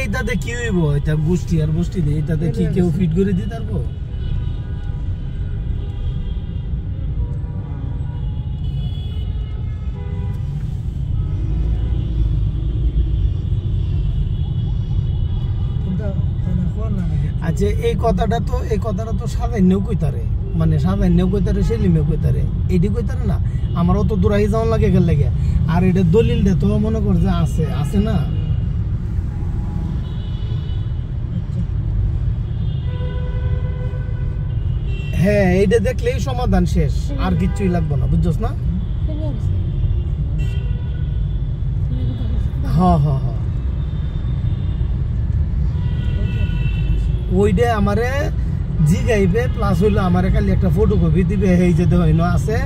এইটাতে কি হইব? এটা গোষ্ঠী আর গোষ্ঠী দিয়ে এইটাতে কি কেউ ফিট করে দিতে পারবো? আচ্ছা এই কথাটা তো সাধারণ কইতারে, মানে সাধারণ কইতারে, সেলিমে কইতারে, এইটি কইতারে না। আমার অত দূরাই যাওয়ার লাগে গেল লাগে। আর এটা দলিলটা তো মনে কর যে আছে না। হ্যাঁ এইটা দেখলেই সমাধান শেষ, আর কিচ্ছুই লাগবে না, বুঝছস না? হ্যাঁ হ্যাঁ হ্যাঁ, ওইটা আমারে জিগাইবে, প্লাস হইলো আমারে খালি একটা ফটোকপি দিবে, এই যে হইনো আছে,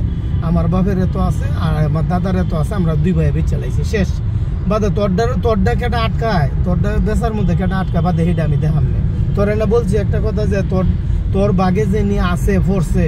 আমার বাপের তো আছে আর আমার দাদার তো আছে, আমরা দুই ভাই বেচ চালাইছি, শেষ। বাদে তোরটা কেটা আটকায়, তোরটা বেচার মধ্যে কেটা আটকায় বাদে, সেইটা আমি দেখাম না। তোর না বলছি একটা কথা যে তোর বাগে যে নিয়ে আছে ফোর্সে